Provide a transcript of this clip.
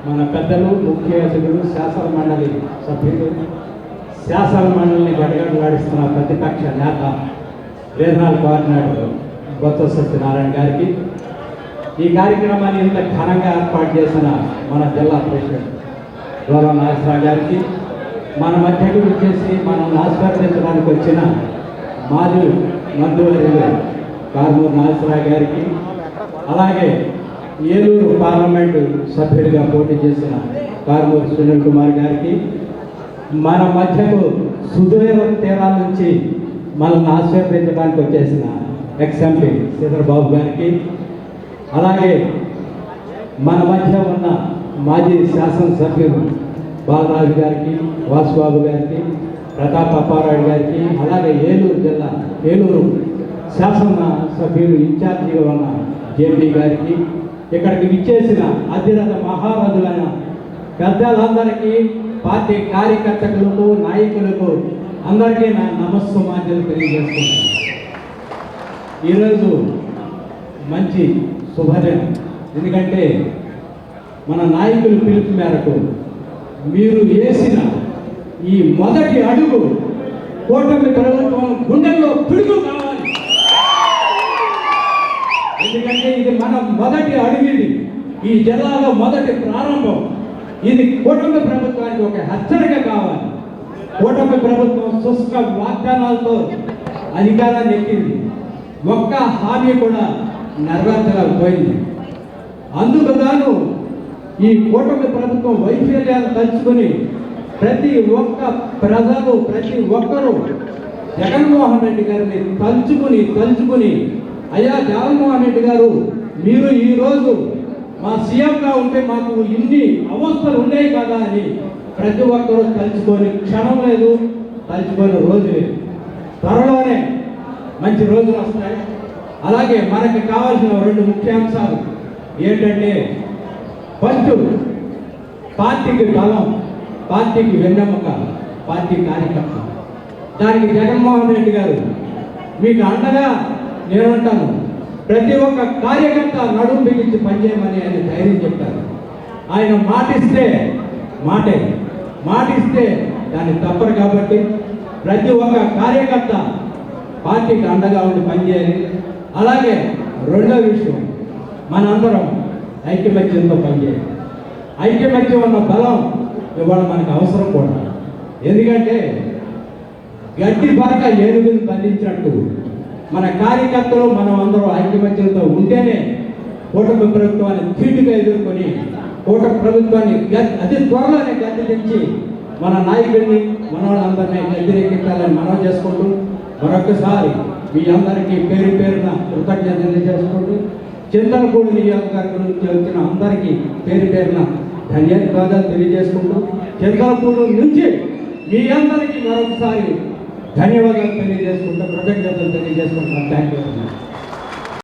మన పెద్దలు, ముఖ్య అతిథులు, శాసన మండలి సభ్యులు, శాసన మండలిని గడగడలాడిస్తున్న ప్రతిపక్ష నేత, రీజనల్ కోఆర్డినేటర్ బొత్స సత్యనారాయణ గారికి, ఈ కార్యక్రమాన్ని ఇంత ఘనంగా ఏర్పాటు చేసిన మన జిల్లా ప్రెసిడెంట్ గౌరవ నాగేశ్వరరావు గారికి, మన మధ్యకు వచ్చేసి మనం ఆస్వాదించడానికి వచ్చిన మాజీ మంత్రివర్యులు కారుమూరి నాగేశ్వరరావు గారికి, అలాగే ఏలూరు పార్లమెంటు సభ్యుడిగా పోటీ చేసిన కారుమూరి సునీల్ కుమార్ గారికి, మన మధ్యకు సుదూర తీరాల నుంచి మనల్ని ఆశీర్వదించడానికి వచ్చేసిన ఎక్స్ఎంపీ శ్రీధర్బాబు గారికి, అలాగే మన మధ్య ఉన్న మాజీ శాసనసభ్యులు బాలరాజు గారికి, వాసుబాబు గారికి, ప్రతాప్ అప్పారావు గారికి, అలాగే ఏలూరు జిల్లా ఏలూరు శాసన సభ్యులు ఇన్ఛార్జిగా ఉన్న జేపీ గారికి, ఇక్కడికి విచ్చేసిన అధిరథ మహారథులైన పెద్దలందరికీ, పార్టీ కార్యకర్తలకు, నాయకులకు అందరికీ నా నమస్సుమాంజలు తెలియజేస్తున్నాను. ఈరోజు మంచి శుభదినం. ఎందుకంటే మన నాయకుల పిలుపు మేరకు మీరు వేసిన ఈ మొదటి అడుగు కూటమి ప్రభుత్వం గుండెల్లో పిడుగు కావాలి. ఎందుకంటే ఇది మన మొదటి అడుగు, ఈ జిల్లాలో మొదటి ప్రారంభం. ఇది కూటమి ప్రభుత్వానికి ఒక హెచ్చరిక కావాలి. కూటమి ప్రభుత్వం శుష్క వాగ్దానాలతో అధికారాన్ని ఎక్కింది, ఒక్క హామీ కూడా నెరవేర్చలేకపోయింది. అందుకు గాను ఈ కూటమి ప్రభుత్వం వైఫల్యాలు తలుచుకొని ప్రతి ఒక్క ప్రజలు, ప్రతి ఒక్కరూ జగన్మోహన్ రెడ్డి గారిని తలుచుకుని అయ్యా జగన్మోహన్ రెడ్డి గారు, మీరు ఈరోజు మా సీఎంగా ఉంటే మాకు ఇన్ని అవస్థలు ఉండేవి కదా అని ప్రతి ఒక్కరూ తలుచుకొని, క్షణం లేదు తలుచుకొని రోజు లేదు. త్వరలోనే మంచి రోజులు వస్తాయి. అలాగే మనకి కావాల్సిన రెండు ముఖ్యాంశాలు ఏంటంటే, ఫస్ట్ పార్టీకి బలం, పార్టీకి వెన్నెముక, పార్టీ కార్యకర్త. దానికి జగన్మోహన్ రెడ్డి గారు మీకు అండగా నేనుంటాను, ప్రతి ఒక్క కార్యకర్త నడుము బిగించి పనిచేయమని ఆయన ధైర్యం చెప్పారు. ఆయన మాటిస్తే దాన్ని తప్పరు. కాబట్టి ప్రతి ఒక్క కార్యకర్త పార్టీకి అండగా ఉండి పనిచేయాలి. అలాగే రెండో విషయం, మనందరం ఐక్యమత్యంతో పనిచేయాలి. ఐక్యమత్యం ఉన్న బలం ఇవాళ మనకు అవసరం కూడా. ఎందుకంటే గడ్డి బాగా ఏనుగుని బంధించినట్టు మన కార్యకర్తలు మనం అందరం ఐక్యమత్యంతో ఉంటేనే కూటమి ప్రభుత్వాన్ని ధీటుగా ఎదుర్కొని కూటమి ప్రభుత్వాన్ని అతి త్వరలోనే గద్దె తెచ్చి మన నాయకుడిని, మన వాళ్ళందరినీ గద్దెరెక్కించాలని మనం చేసుకుంటూ మరొకసారి మీ అందరికీ పేరు పేరున కృతజ్ఞతలు తెలియజేసుకుంటూ, చింతలపూడి నియోజకవర్గం నుంచి వచ్చిన అందరికీ పేరు పేరున ధన్యవాదాలు తెలియజేసుకుంటూ, చింతలపూడి నుంచి మీ అందరికీ మరొకసారి ధన్యవాదాలు తెలియజేసుకుంటూ, కృతజ్ఞతలు తెలియజేసుకుంటాం. Thank you.